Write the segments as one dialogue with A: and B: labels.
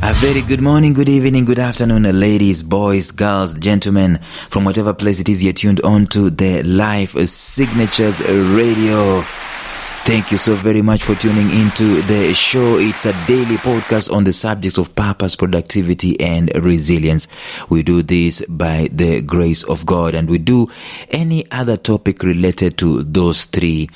A: A very good morning, good evening, good afternoon, ladies, boys, girls, gentlemen, from whatever place it is you're tuned on to the Life Signatures Radio. Thank you so very much for tuning into the show. It's a daily podcast on the subjects of purpose, productivity, and resilience. We do this by the grace of God, and we do any other topic related to those three.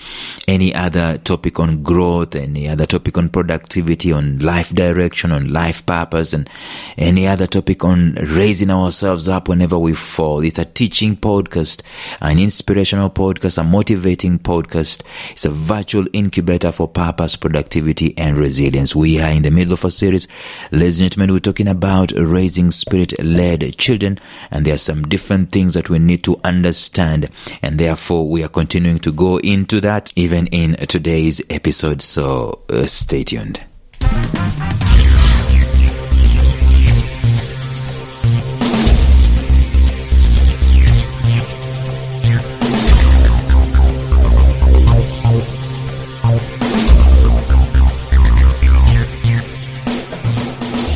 A: Any other topic on growth, any other topic on productivity, on life direction, on life purpose, and any other topic on raising ourselves up whenever we fall. It's a teaching podcast, an inspirational podcast, a motivating podcast. It's a virtual incubator for purpose, productivity, and resilience. We are in the middle of a series. Ladies and gentlemen, we're talking about raising spirit-led children, and there are some different things that we need to understand, and therefore we are continuing to go into that even in today's episode, so stay tuned.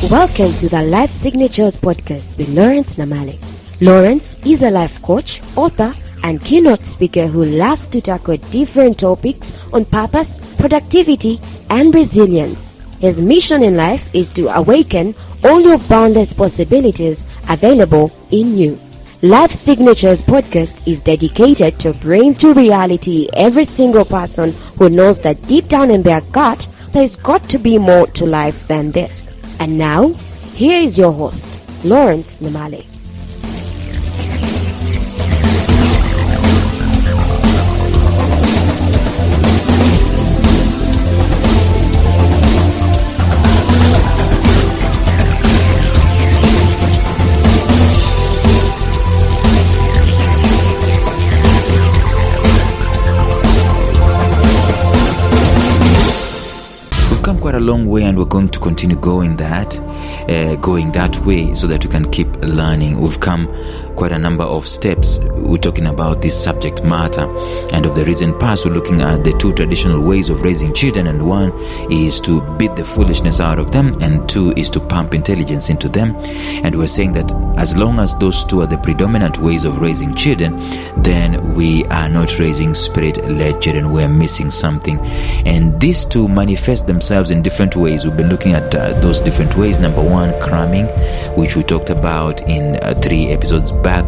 B: Welcome to the Life Signatures Podcast with Lawrence Namale. Lawrence is a life coach, author, and keynote speaker who loves to tackle different topics on purpose, productivity, and resilience. His mission in life is to awaken all your boundless possibilities available in you. Life Signatures Podcast is dedicated to bring to reality every single person who knows that deep down in their gut, there's got to be more to life than this. And now, here is your host, Lawrence Namale.
A: Quite a long way, and we're going to continue going that way so that we can keep learning. We've come quite a number of steps. We're talking about this subject matter, and of the recent past we're looking at the two traditional ways of raising children, and one is to beat the foolishness out of them, and two is to pump intelligence into them. And we're saying that as long as those two are the predominant ways of raising children, then we are not raising spirit-led children. We're missing something, and these two manifest themselves in different ways. We've been looking at those different ways. Number one, cramming, which we talked about in 4 episodes back.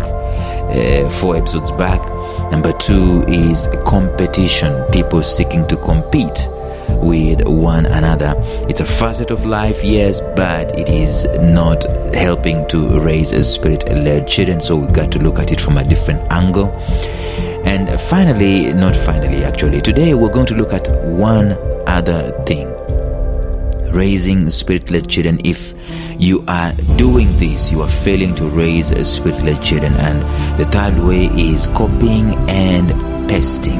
A: Number two is competition, people seeking to compete with one another. It's a facet of life, yes, but it is not helping to raise a spirit-led children, so we've got to look at it from a different angle. And today we're going to look at one other thing: raising spirit-led children. If you are doing this, you are failing to raise spirit-led children. And the third way is copying and pasting.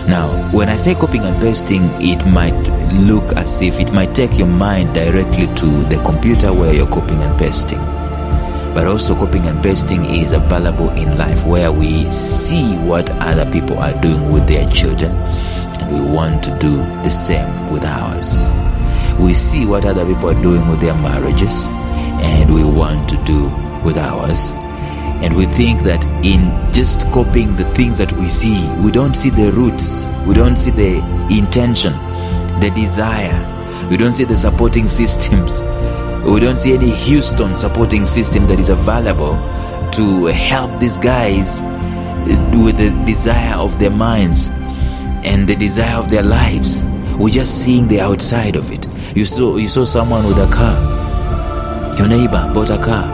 A: Now, when I say copying and pasting, it might look as if it might take your mind directly to the computer where you're copying and pasting. But also copying and pasting is available in life, where we see what other people are doing with their children, and we want to do the same with ours. We see what other people are doing with their marriages, and we want to do with ours. And we think that in just copying the things that we see, we don't see the roots, we don't see the intention, the desire, we don't see the supporting systems, we don't see any Houston supporting system that is available to help these guys with the desire of their minds and the desire of their lives. We're just seeing the outside of it. You saw someone with a car. Your neighbor bought a car,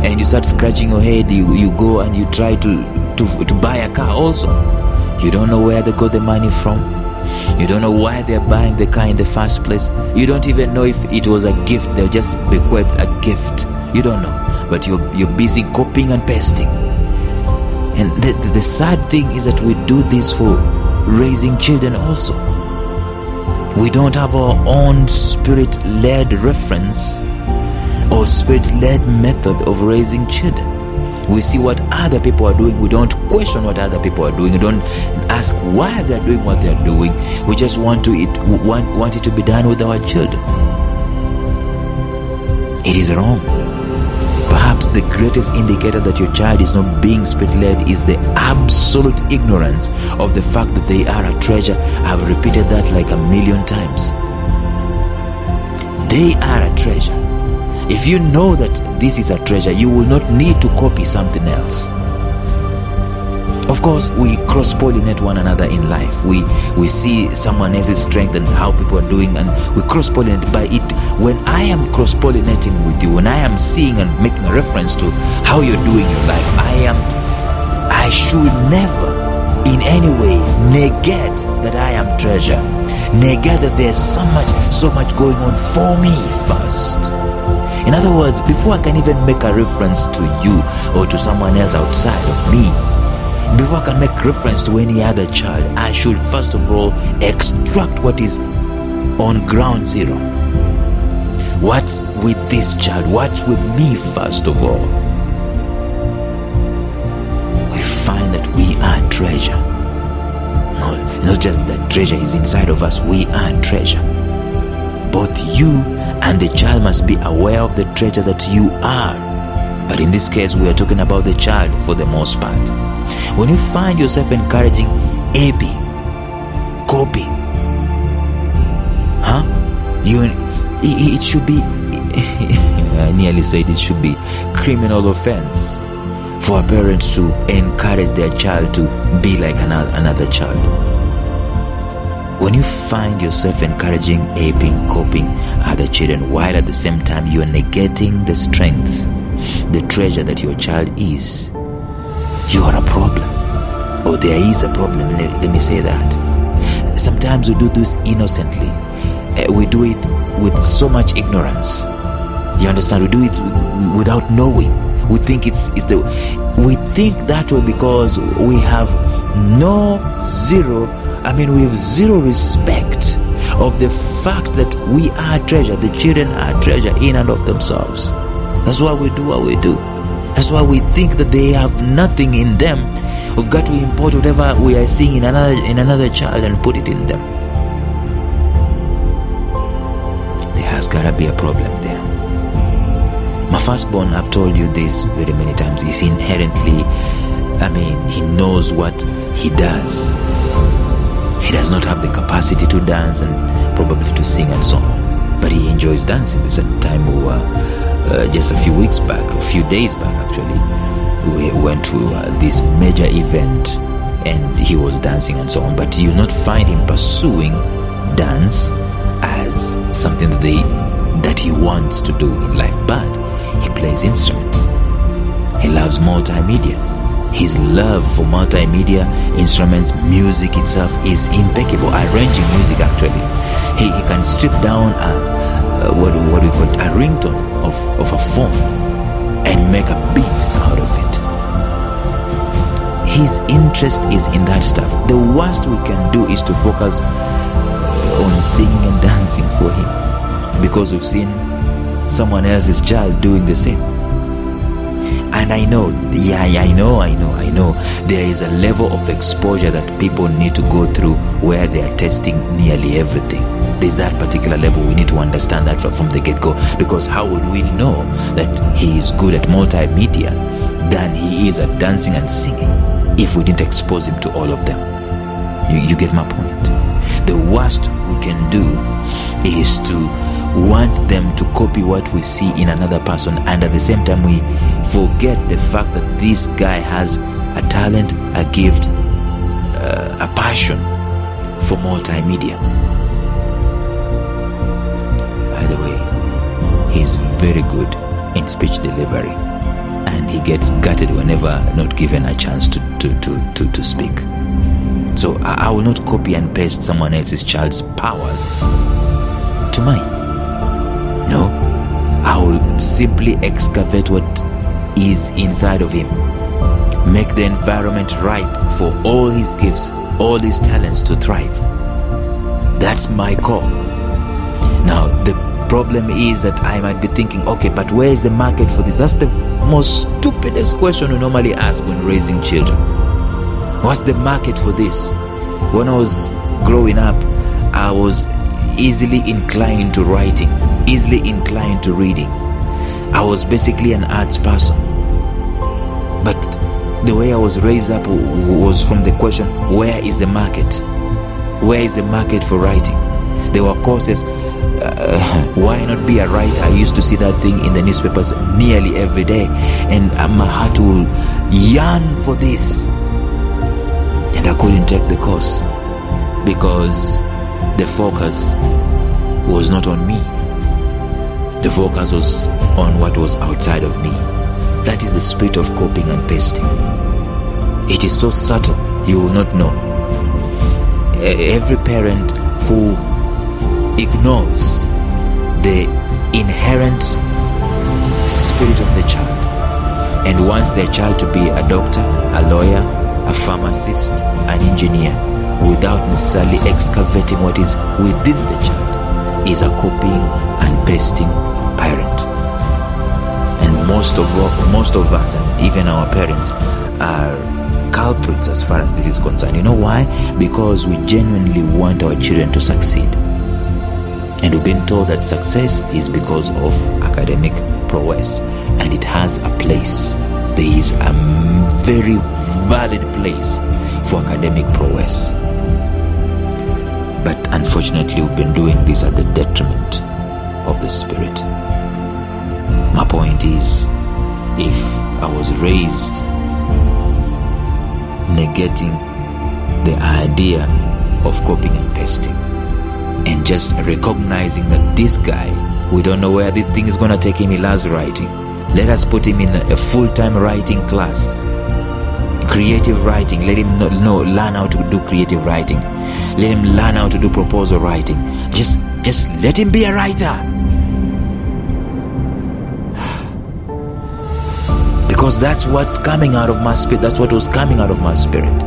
A: and you start scratching your head. You go and you try to buy a car also. You don't know where they got the money from. You don't know why they're buying the car in the first place. You don't even know if it was a gift. They'll just bequeath a gift. You don't know, but you're busy copying and pasting. And the sad thing is that we do this for raising children also. We don't have our own spirit-led reference or spirit-led method of raising children. We see what other people are doing. We don't question what other people are doing. We don't ask why they are doing what they are doing. We just want it to be done with our children. It is wrong. Perhaps the greatest indicator that your child is not being spirit-led is the absolute ignorance of the fact that they are a treasure. I've repeated that like 1,000,000 times. They are a treasure. If you know that this is a treasure, you will not need to copy something else. Of course, we cross-pollinate one another in life. We see someone else's strength and how people are doing, and we cross-pollinate by it. When I am cross-pollinating with you, when I am seeing and making a reference to how you're doing in life, I should never in any way negate that I am treasure. Negate that there's so much going on for me first. In other words, before I can even make a reference to you or to someone else outside of me, before I can make reference to any other child, I should first of all extract what is on ground zero. What's with this child? What's with me first of all? We find that we are treasure. Not just that treasure is inside of us, we are treasure. Both you and the child must be aware of the treasure that you are. But in this case, we are talking about the child for the most part. When you find yourself encouraging aping, copying, it should be, I nearly said it should be criminal offense for a parent to encourage their child to be like another child. When you find yourself encouraging aping, copying other children, while at the same time you are negating the strength, the treasure that your child is, you are a problem. Or there is a problem, let me say that. Sometimes we do this innocently. We do it with so much ignorance. You understand? We do it without knowing. We think we think that way because we have zero respect of the fact that we are treasure. The children are treasure in and of themselves. That's why we do what we do. That's why we think that they have nothing in them. We've got to import whatever we are seeing in another child and put it in them. There has got to be a problem there. My firstborn, I've told you this very many times, is inherently, he knows what he does. He does not have the capacity to dance and probably to sing and so on, but he enjoys dancing. There's a time we were just a few days back actually, we went to this major event and he was dancing and so on, but you'll not find him pursuing dance as something that he wants to do in life, but he plays instruments. He loves multimedia. His love for multimedia instruments, music itself is impeccable. Arranging music actually, he can strip down what we call a ringtone of a phone and make a beat out of it. His interest is in that stuff. The worst we can do is to focus on singing and dancing for him, because we've seen someone else's child doing the same. And I know, there is a level of exposure that people need to go through where they are testing nearly everything. There's that particular level. We need to understand that from the get-go, because how would we know that he is good at multimedia than he is at dancing and singing if we didn't expose him to all of them? You get my point? The worst we can do is to want them to copy what we see in another person, and at the same time we forget the fact that this guy has a talent, a gift, a passion for multimedia. By the way, he's very good in speech delivery, and he gets gutted whenever not given a chance to speak. So I will not copy and paste someone else's child's powers to mine. No, I will simply excavate what is inside of him, make the environment ripe for all his gifts, all his talents to thrive. That's my call. Now, the problem is that I might be thinking, okay, but where is the market for this? That's the most stupidest question we normally ask when raising children. What's the market for this? When I was growing up, I was easily inclined to writing, easily inclined to reading. I was basically an arts person. But the way I was raised up was from the question, where is the market? Where is the market for writing? There were courses. Why not be a writer? I used to see that thing in the newspapers nearly every day, and my heart will yearn for this. And I couldn't take the course because the focus was not on me. The focus was on what was outside of me. That is the spirit of copying and pasting. It is so subtle, you will not know. Every parent who ignores the inherent spirit of the child and wants their child to be a doctor, a lawyer, a pharmacist, an engineer, without necessarily excavating what is within the child, is a copying and pasting parent. And most of us, and even our parents, are culprits as far as this is concerned. You know why? Because we genuinely want our children to succeed. And we've been told that success is because of academic prowess, and it has a place. There is a very valid place for academic prowess. But unfortunately, we've been doing this at the detriment of the spirit. My point is, if I was raised negating the idea of copying and pasting, and just recognizing that this guy, we don't know where this thing is going to take him, he loves writing. Let us put him in a full-time writing class. Creative writing. Let him learn how to do creative writing. Let him learn how to do proposal writing. Just let him be a writer. Because that's what's coming out of my spirit. That's what was coming out of my spirit.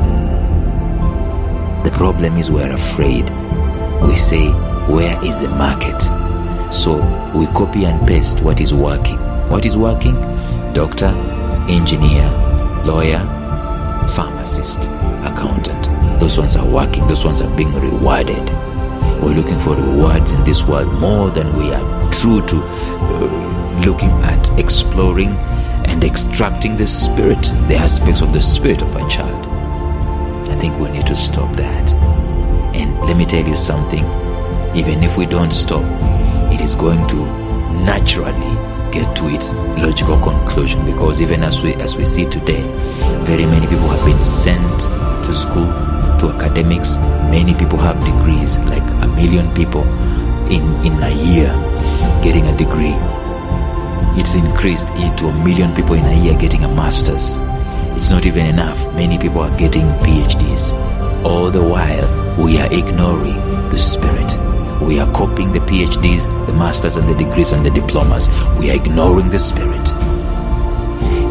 A: The problem is we're afraid. We say, where is the market? So we copy and paste what is working. What is working? Doctor, engineer, lawyer, pharmacist, accountant. Those ones are working. Those ones are being rewarded. We're looking for rewards in this world more than we are true to looking at exploring and extracting the spirit, the aspects of the spirit of a child. I think we need to stop that. And let me tell you something, even if we don't stop, it is going to naturally get to its logical conclusion, because even as we see today, very many people have been sent to school, to academics. Many people have degrees, like 1 million people in a year getting a degree. It's increased into 1 million people in a year getting a master's. It's not even enough. Many people are getting PhDs. All the while, we are ignoring the spirit. We are copying the PhDs, the masters and the degrees and the diplomas. We are ignoring the spirit.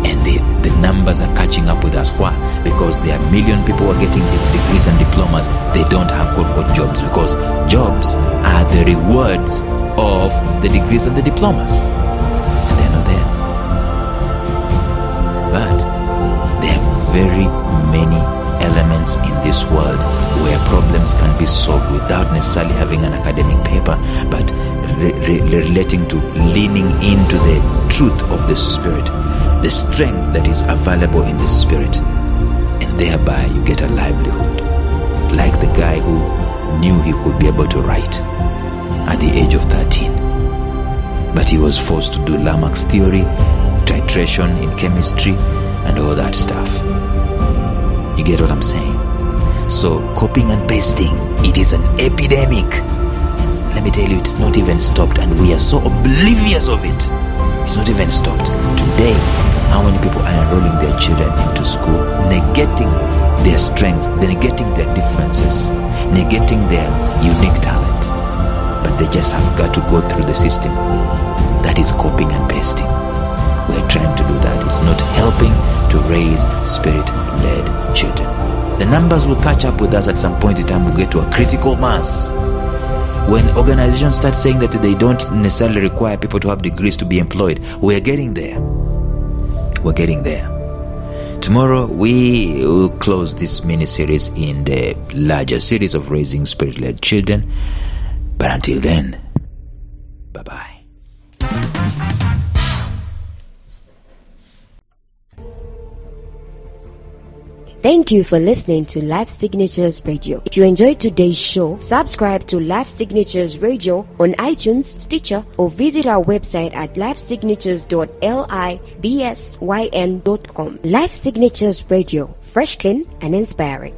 A: And the numbers are catching up with us. Why? Because there are 1 million people who are getting degrees and diplomas. They don't have quote-unquote jobs, because jobs are the rewards of the degrees and the diplomas. And they're not there. But there are very many elements in this world where problems can be solved without necessarily having an academic paper, but relating to leaning into the truth of the spirit, the strength that is available in the spirit, and thereby you get a livelihood, like the guy who knew he could be able to write at the age of 13, but he was forced to do Lamarck's theory, titration in chemistry, and all that stuff. You get what I'm saying? So copying and pasting, it is an epidemic. Let me tell you, it's not even stopped, and we are so oblivious of it. It's not even stopped. Today, how many people are enrolling their children into school, negating their strengths, negating their differences, negating their unique talent, but they just have got to go through the system. That is copying and pasting. We're trying to do that. It's not helping to raise spirit-led children. The numbers will catch up with us at some point in time. We'll get to a critical mass. When organizations start saying that they don't necessarily require people to have degrees to be employed, we're getting there. We're getting there. Tomorrow we will close this mini-series in the larger series of raising spirit-led children. But until then, bye-bye.
B: Thank you for listening to Life Signatures Radio. If you enjoyed today's show, subscribe to Life Signatures Radio on iTunes, Stitcher, or visit our website at lifesignatures.libsyn.com. Life Signatures Radio, fresh, clean, and inspiring.